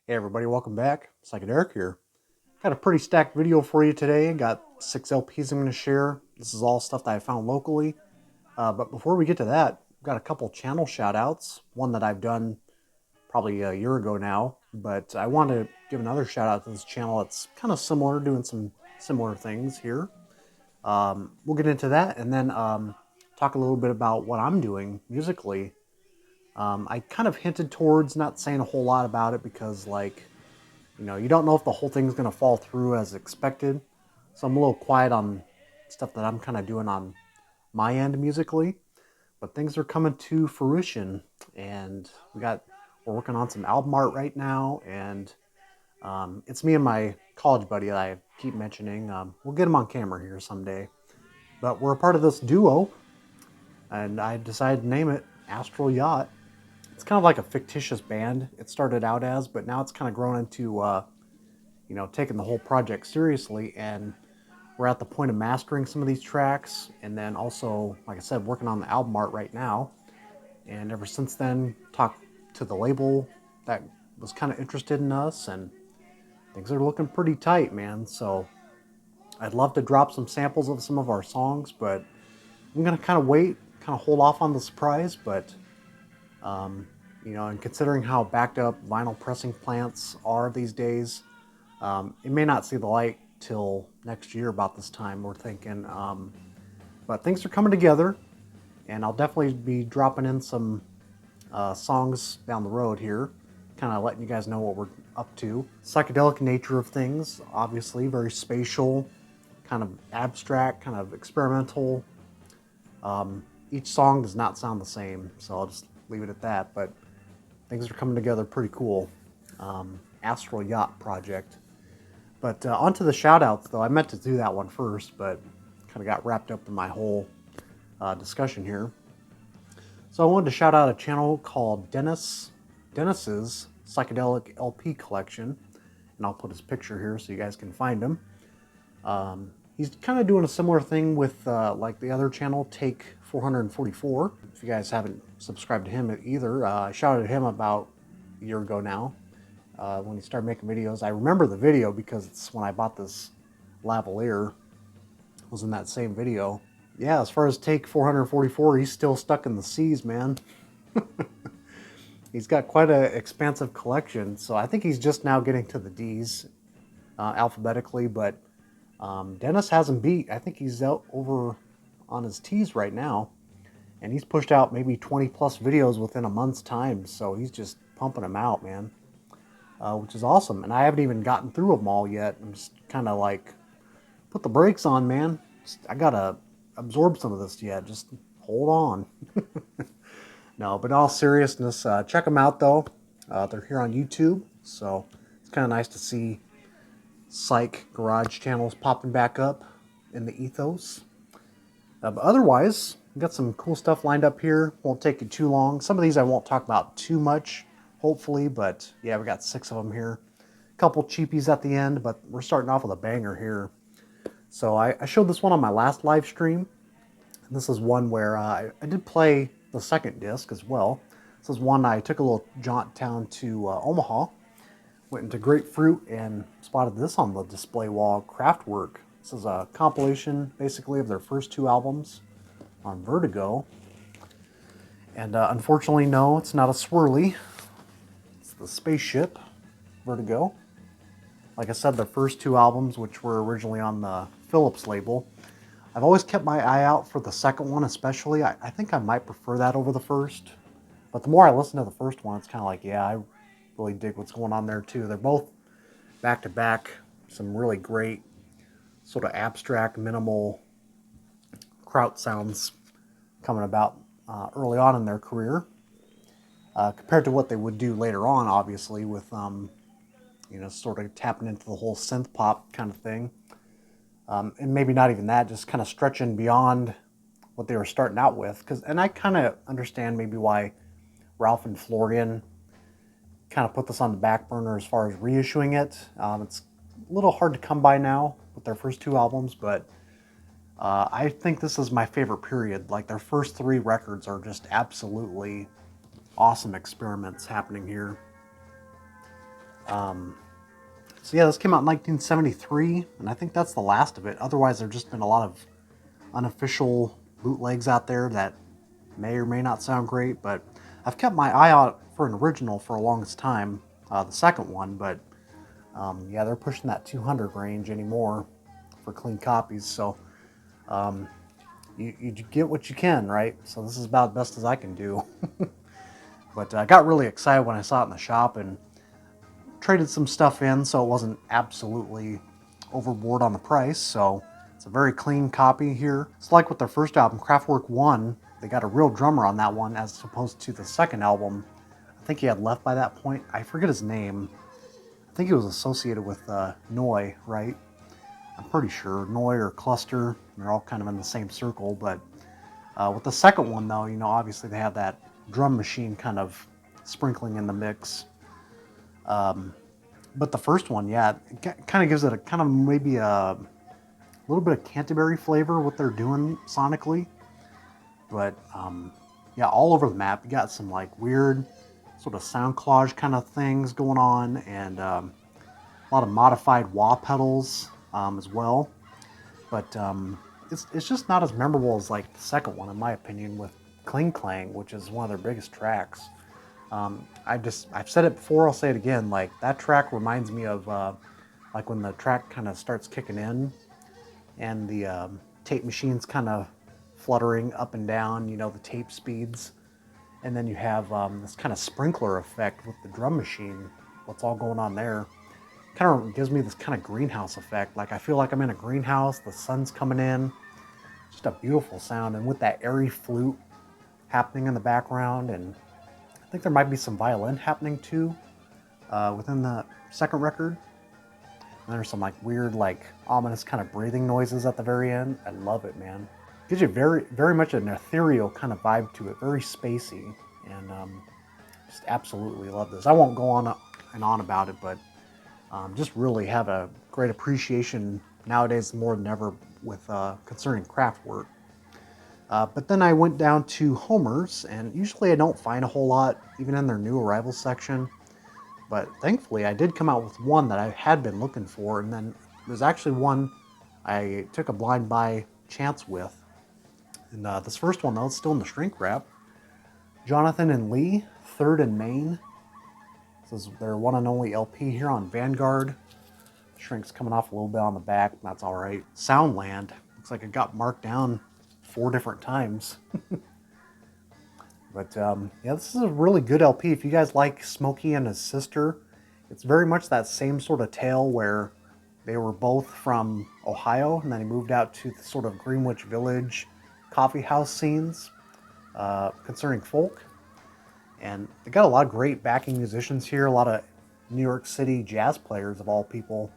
Hey everybody, welcome back. Psychedelic here. Got a pretty stacked video for you today. Got 6 LPs I'm going to share. This is all stuff that I found locally. But before we get to that, I've got a couple channel shout outs. One that I've done probably a year ago now. But I want to give another shout out to this channel that's kind of similar, doing some similar things here. We'll get into that and then talk a little bit about what I'm doing musically. I kind of hinted towards not saying a whole lot about it because, you don't know if the whole thing's going to fall through as expected. So I'm a little quiet on stuff that I'm kind of doing on my end musically. But things are coming to fruition. And we're working on some album art right now. And it's me and my college buddy that I keep mentioning. We'll get him on camera here someday. But we're a part of this duo. And I decided to name it Astral Yacht. It's kind of like a fictitious band it started out as, but now it's kind of grown into, taking the whole project seriously. And we're at the point of mastering some of these tracks. And then also, like I said, working on the album art right now. And ever since then, talked to the label that was kind of interested in us. And things are looking pretty tight, man. So I'd love to drop some samples of some of our songs, but I'm going to kind of wait, kind of hold off on the surprise. But and considering how backed up vinyl pressing plants are these days, it may not see the light till next year about this time, we're thinking. But things are coming together, and I'll definitely be dropping in some songs down the road here, kind of letting you guys know what we're up to. Psychedelic nature of things, obviously, very spatial, kind of abstract, kind of experimental. Each song does not sound the same, so I'll just leave it at that. But things are coming together pretty cool. Astral Yacht project. But onto the shoutouts, though. I meant to do that one first, but kind of got wrapped up in my whole discussion here. So I wanted to shout out a channel called Dennis's Psychedelic LP Collection. And I'll put his picture here so you guys can find him. He's kind of doing a similar thing with like the other channel, Take 444. If you guys haven't subscribed to him either, I shouted him about a year ago now when he started making videos. I remember the video because it's when I bought this lavalier. It was in that same video. Yeah, as far as Take 444, he's still stuck in the C's, man. He's got quite an expansive collection, so I think he's just now getting to the D's alphabetically, but Dennis hasn't beat. I think he's out over on his T's right now, and he's pushed out maybe 20 plus videos within a month's time, so he's just pumping them out, man, which is awesome. And I haven't even gotten through them all yet. I'm just kind of like, put the brakes on, man. I gotta absorb some of this yet. Just hold on. No, but in all seriousness, check them out though. They're here on YouTube, so it's kind of nice to see psych garage channels popping back up in the ethos. But otherwise, we've got some cool stuff lined up here. Won't take you too long. Some of these I won't talk about too much, hopefully, but yeah, we got 6 of them here. A couple cheapies at the end, but we're starting off with a banger here. So I showed this one on my last live stream. And this is one where I did play the second disc as well. This is one I took a little jaunt down to Omaha. Went into Grapefruit and spotted this on the display wall, Kraftwerk. This is a compilation, basically, of their first 2 albums on Vertigo. And unfortunately, no, it's not a swirly. It's the Spaceship Vertigo. Like I said, their first 2 albums, which were originally on the Philips label. I've always kept my eye out for the second one, especially. I think I might prefer that over the first. But the more I listen to the first one, it's kind of like, yeah, I really dig what's going on there too. They're both back to back, some really great sort of abstract, minimal kraut sounds coming about early on in their career, compared to what they would do later on, obviously, with sort of tapping into the whole synth pop kind of thing, and maybe not even that, just kind of stretching beyond what they were starting out with. And I kind of understand maybe why Ralph and Florian kind of put this on the back burner as far as reissuing it. It's a little hard to come by now with their first 2 albums, but I think this is my favorite period. Like, their first 3 records are just absolutely awesome experiments happening here. So yeah, this came out in 1973, and I think that's the last of it. Otherwise, there's just been a lot of unofficial bootlegs out there that may or may not sound great, but I've kept my eye out for an original for a longest time, the second one, but yeah, they're pushing that 200 range anymore for clean copies, so you get what you can, right? So this is about the best as I can do. But I got really excited when I saw it in the shop and traded some stuff in, so it wasn't absolutely overboard on the price. So it's a very clean copy here. It's like with their first album, Kraftwerk 1, they got a real drummer on that one as opposed to the second album. I think he had left by that point. I forget his name. I think he was associated with Noy, right? I'm pretty sure. Noy or Cluster. They're all kind of in the same circle. But with the second one, though, you know, obviously they have that drum machine kind of sprinkling in the mix. But the first one, yeah, it kind of gives it a kind of maybe a little bit of Canterbury flavor, what they're doing sonically. But yeah, all over the map, you got some like weird sort of sound collage kind of things going on, and a lot of modified wah pedals as well. But it's just not as memorable as like the second one, in my opinion, with Kling Klang, which is one of their biggest tracks. I've said it before, I'll say it again, like that track reminds me of like when the track kind of starts kicking in and the tape machine's kind of fluttering up and down, you know, the tape speeds. And then you have this kind of sprinkler effect with the drum machine, what's all going on there. Kind of gives me this kind of greenhouse effect. Like I feel like I'm in a greenhouse, the sun's coming in. Just a beautiful sound, and with that airy flute happening in the background, and I think there might be some violin happening too within the second record. And there's some like weird, like ominous kind of breathing noises at the very end. I love it, man. Gives you very much an ethereal kind of vibe to it, very spacey, and just absolutely love this. I won't go on and on about it, but just really have a great appreciation nowadays more than ever with concerning Kraftwerk. But then I went down to Homer's, and usually I don't find a whole lot, even in their new arrivals section. But thankfully, I did come out with one that I had been looking for, and then there's actually one I took a blind buy chance with. And this first one, though, it's still in the shrink wrap. Jonathan and Lee, Third and Maine. This is their one and only LP here on Vanguard. Shrink's coming off a little bit on the back. That's all right. Soundland. Looks like it got marked down 4 different times. But yeah, this is a really good LP. If you guys like Smokey and his sister, it's very much that same sort of tale where they were both from Ohio, and then he moved out to the sort of Greenwich Village coffee house scenes concerning folk. And they got a lot of great backing musicians here, a lot of New York City jazz players of all people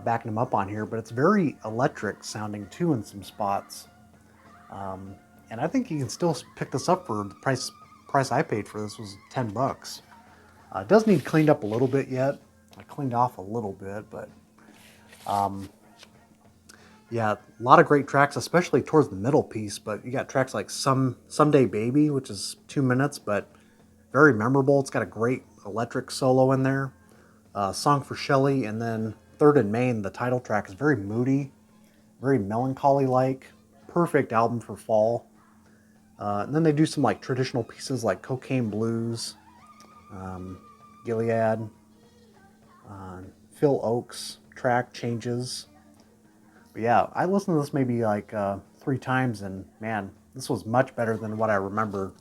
backing them up on here, but it's very electric sounding too in some spots. And I think you can still pick this up for the price I paid for this was $10. It does need cleaned up a little bit yet. I cleaned off a little bit, but yeah, a lot of great tracks, especially towards the middle piece. But you got tracks like Someday Baby, which is 2 minutes, but very memorable. It's got a great electric solo in there. Song for Shelley, and then Third in Maine, the title track, is very moody, very melancholy-like. Perfect album for fall. And then they do some like traditional pieces like Cocaine Blues, Gilead, Phil Oakes track Changes. But yeah, I listened to this maybe like 3 times, and man, this was much better than what I remembered.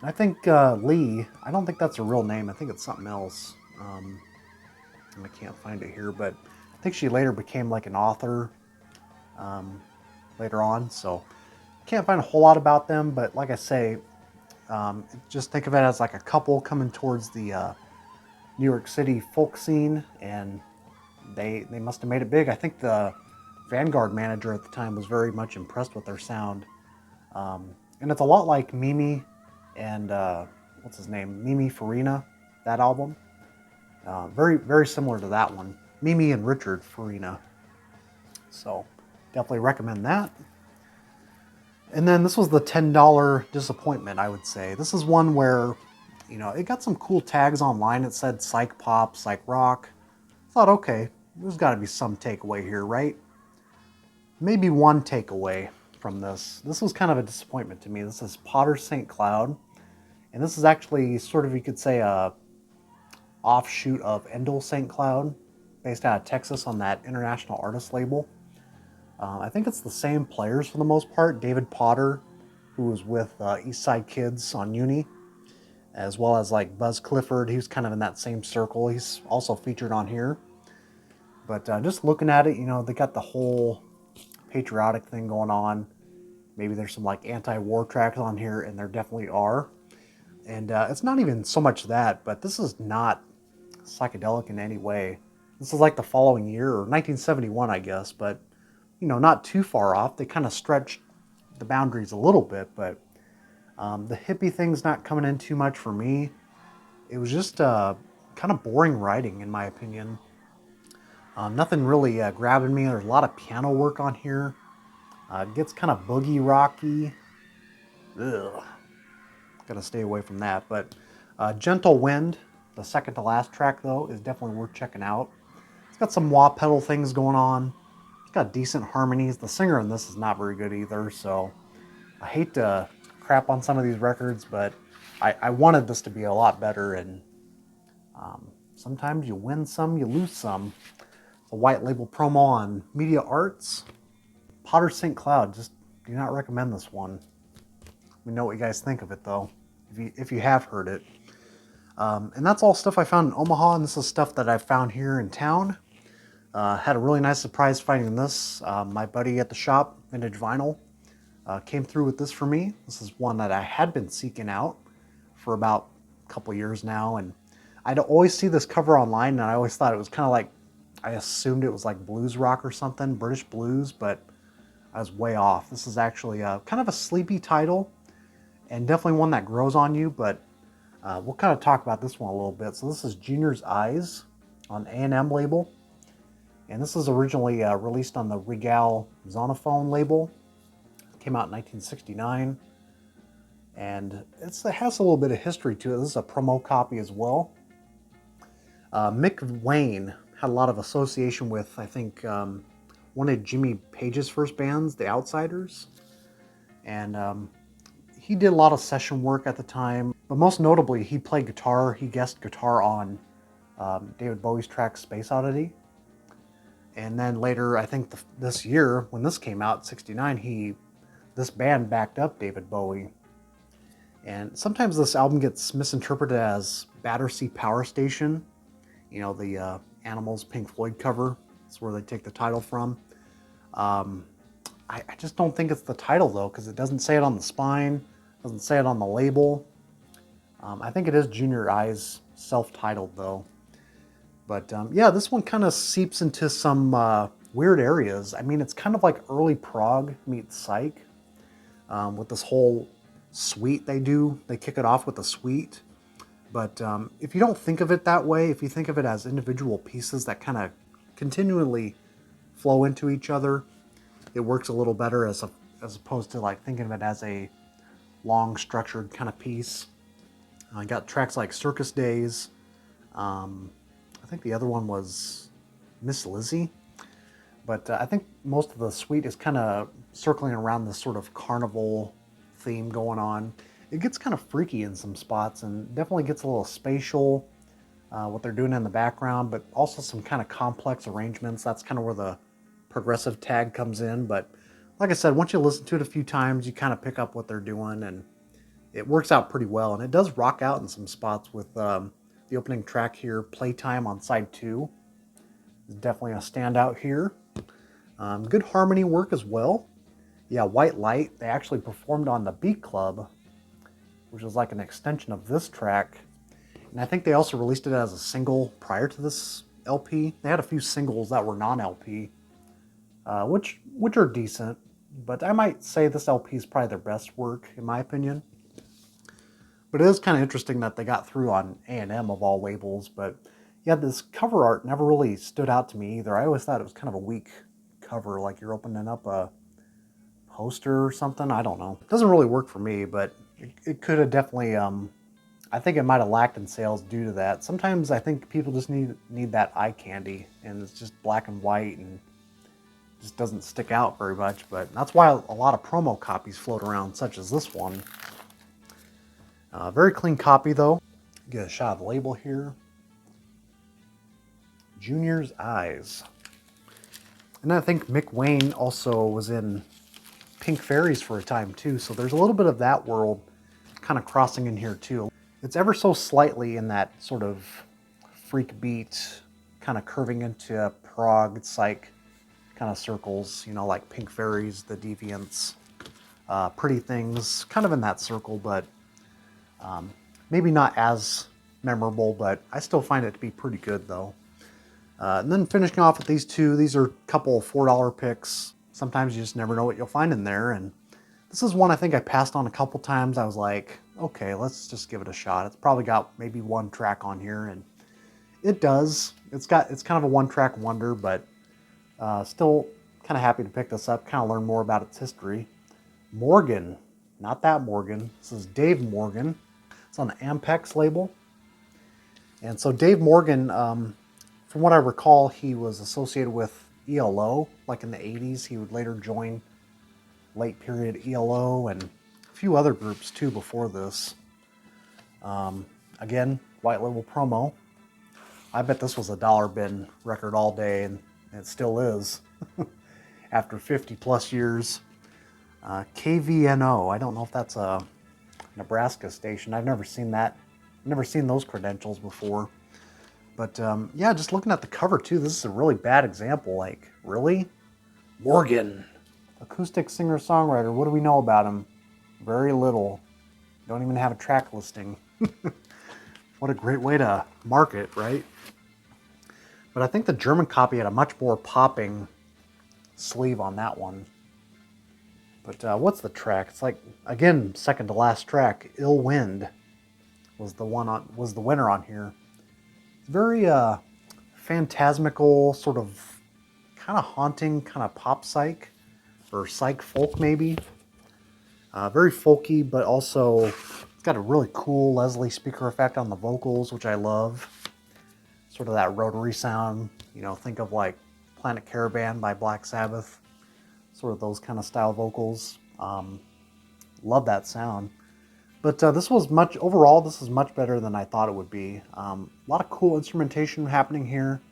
And I think Lee, I don't think that's a real name. I think it's something else. I can't find it here, but I think she later became like an author later on. So can't find a whole lot about them, but like I say, just think of it as like a couple coming towards the New York City folk scene, and they must have made it big. I think the Vanguard manager at the time was very much impressed with their sound. And it's a lot like Mimi and what's his name? Mimi Farina, that album. Very, very similar to that one. Mimi and Richard Farina. So definitely recommend that. And then this was the $10 disappointment, I would say. This is one where You know, it got some cool tags online. It said psych pop, psych rock. I thought, okay, there's got to be some takeaway here, right? Maybe one takeaway from this. This was kind of a disappointment to me. This is Potter St. Cloud, and this is actually sort of, you could say, a offshoot of Endel St. Cloud, based out of Texas on that international artist label. I think it's the same players for the most part. David Potter, who was with East Side Kids on Uni, as well as like Buzz Clifford. He was kind of in that same circle. He's also featured on here. But just looking at it, you know, they got the whole patriotic thing going on. Maybe there's some like anti-war tracks on here, and there definitely are. And it's not even so much that, but this is not psychedelic in any way. This is like the following year, or 1971, I guess, but, you know, not too far off. They kind of stretched the boundaries a little bit, but the hippie thing's not coming in too much for me. It was just kind of boring writing, in my opinion. Nothing really grabbing me. There's a lot of piano work on here. It gets kind of boogie rocky. Ugh. Gotta stay away from that. But Gentle Wind, the second to last track though, is definitely worth checking out. It's got some wah pedal things going on. It's got decent harmonies. The singer in this is not very good either, so I hate to crap on some of these records, but I wanted this to be a lot better, and sometimes you win some, you lose some. It's a white label promo on Media Arts. Potter St. Cloud, just do not recommend this one. Let me know what you guys think of it though, if you have heard it. And that's all stuff I found in Omaha, and this is stuff that I found here in town. Had a really nice surprise finding this. My buddy at the shop, Vintage Vinyl, came through with this for me. This is one that I had been seeking out for about a couple years now, and I'd always see this cover online, and I always thought it was kind of like, I assumed it was like blues rock or something, British blues, but I was way off. This is actually kind of a sleepy title, and definitely one that grows on you, but we'll kind of talk about this one a little bit. So this is Junior's Eyes on A&M label, and this is originally released on the Regal Zonophone label. It came out in 1969, and it has a little bit of history to it. This is a promo copy as well. Mick Wayne had a lot of association with, I think, one of Jimmy Page's first bands, The Outsiders, and he did a lot of session work at the time, but most notably he played guitar. He guest guitar on David Bowie's track Space Oddity, and then later, I think this year when this came out, '69, this band backed up David Bowie. And sometimes this album gets misinterpreted as Battersea Power Station, you know, the Animals Pink Floyd cover. That's where they take the title from. I just don't think it's the title though, because it doesn't say it on the spine, doesn't say it on the label. I think it is Junior Eyes self-titled though. But yeah, this one kind of seeps into some weird areas. I mean, it's kind of like early prog meets psych, with this whole suite they do. They kick it off with a suite. But if you don't think of it that way, if you think of it as individual pieces that kind of continually flow into each other, it works a little better as opposed to like thinking of it as a long structured kind of piece. I got tracks like Circus Days. I think the other one was Miss Lizzie. But I think most of the suite is kind of circling around this sort of carnival theme going on. It gets kind of freaky in some spots, and definitely gets a little spatial, what they're doing in the background, but also some kind of complex arrangements. That's kind of where the progressive tag comes in. But like I said, once you listen to it a few times, you kind of pick up what they're doing, and it works out pretty well. And it does rock out in some spots with the opening track here, Playtime on side 2. Is definitely a standout here. Good harmony work as well. Yeah, White Light, they actually performed on the Beat Club, which was like an extension of this track. And I think they also released it as a single prior to this LP. They had a few singles that were non-LP, which are decent, but I might say this LP is probably their best work, in my opinion. But it is kind of interesting that they got through on A&M of all labels. But yeah, this cover art never really stood out to me either. I always thought it was kind of a weak cover, like you're opening up a poster or something. I don't know. It doesn't really work for me, but it could have definitely I think it might have lacked in sales due to that. Sometimes I think people just need that eye candy, and it's just black and white and just doesn't stick out very much. But that's why a lot of promo copies float around, such as this one. Very clean copy though. Get a shot of the label here. Junior's Eyes. And I think Mick Wayne also was in Pink Fairies for a time too, so there's a little bit of that world kind of crossing in here too. It's ever so slightly in that sort of freak beat, kind of curving into prog psych kind of circles, you know, like Pink Fairies, The Deviants, Pretty Things, kind of in that circle, but maybe not as memorable, but I still find it to be pretty good though. And then finishing off with these two, these are a couple of $4 picks. Sometimes you just never know what you'll find in there, and this is one I think I passed on a couple times. I was like, okay, let's just give it a shot. It's probably got maybe one track on here, and it does. It's kind of a one-track wonder, but still kind of happy to pick this up, kind of learn more about its history. Morgan, not that Morgan. This is Dave Morgan. It's on the Ampex label. And so Dave Morgan, from what I recall, he was associated with ELO, like in the 80s. He would later join late period ELO and a few other groups too before this. Again, white label promo. I bet this was a dollar bin record all day, and it still is. After 50 plus years. KVNO, I don't know if that's a Nebraska station. I've never seen that. Never seen those credentials before. But yeah, just looking at the cover too, this is a really bad example. Like, really? Morgan, acoustic singer-songwriter. What do we know about him? Very little. Don't even have a track listing. What a great way to market, right? But I think the German copy had a much more popping sleeve on that one. But what's the track? It's like, again, second to last track. Ill Wind was the winner on here. Very phantasmical, sort of kind of haunting, kind of pop psych or psych folk maybe. Very folky, but also it's got a really cool Leslie speaker effect on the vocals, which I love. Sort of that rotary sound, you know, think of like Planet Caravan by Black Sabbath. Sort of those kind of style vocals. Love that sound. But this is much better than I thought it would be. A lot of cool instrumentation happening here.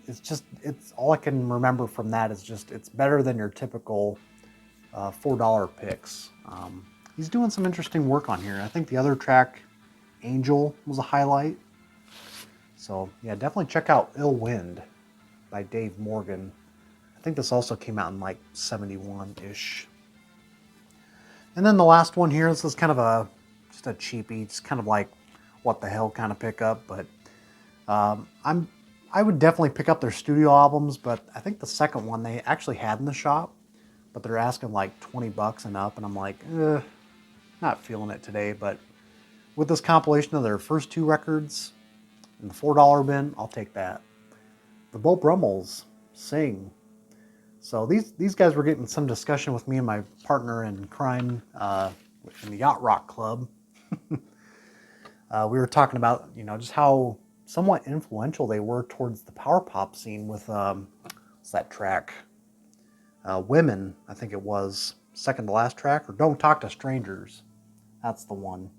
It's all I can remember from that is just, it's better than your typical $4 picks. He's doing some interesting work on here. I think the other track, Angel, was a highlight. So yeah, definitely check out Ill Wind by Dave Morgan. I think this also came out in like 71-ish. And then the last one here, this is kind of just a cheapie, just kind of like what the hell kind of pickup, but I would definitely pick up their studio albums, but I think the second one they actually had in the shop, but they're asking like 20 bucks and up, and I'm like, not feeling it today. But with this compilation of their first two records in the $4 bin, I'll take that. The Bu Rumel Sing. So these guys were getting some discussion with me and my partner in crime in the Yacht Rock Club. We were talking about, you know, just how somewhat influential they were towards the power pop scene with what's that track? Women, I think it was, second to last track, or Don't Talk to Strangers. That's the one.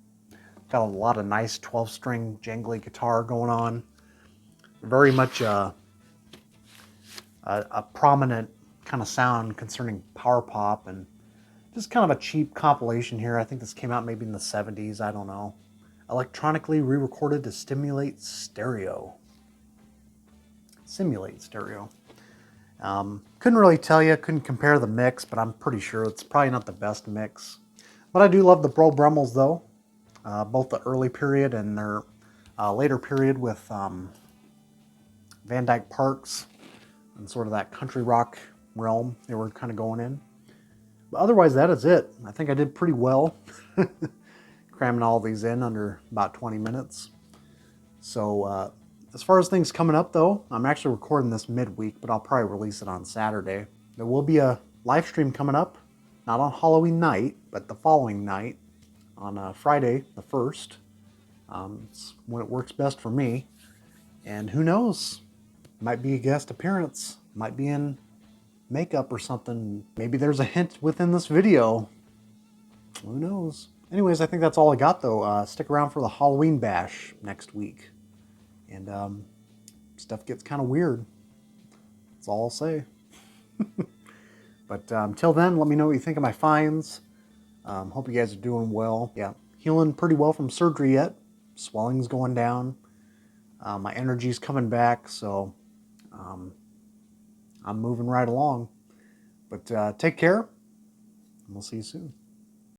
Got a lot of nice 12-string jangly guitar going on. Very much a prominent kind of sound concerning power pop, and just kind of a cheap compilation here. I think this came out maybe in the 70s, I don't know. Electronically re-recorded to simulate stereo. Couldn't really tell you, couldn't compare the mix, but I'm pretty sure it's probably not the best mix. But I do love the Bu Rumels though, both the early period and their later period with Van Dyke Parks and sort of that country rock realm they were kind of going in. But otherwise, that is it. I think I did pretty well cramming all these in under about 20 minutes. So as far as things coming up though, I'm actually recording this midweek, but I'll probably release it on Saturday. There will be a live stream coming up, not on Halloween night, but the following night, on Friday the 1st. It's when it works best for me. And who knows? Might be a guest appearance. Might be in makeup or something. Maybe there's a hint within this video. Who knows? Anyways, I think that's all I got though. Stick around for the Halloween bash next week. And stuff gets kind of weird. That's all I'll say. But until then, let me know what you think of my finds. Hope you guys are doing well. Yeah, healing pretty well from surgery yet. Swelling's going down. My energy's coming back, so I'm moving right along. But take care, and we'll see you soon.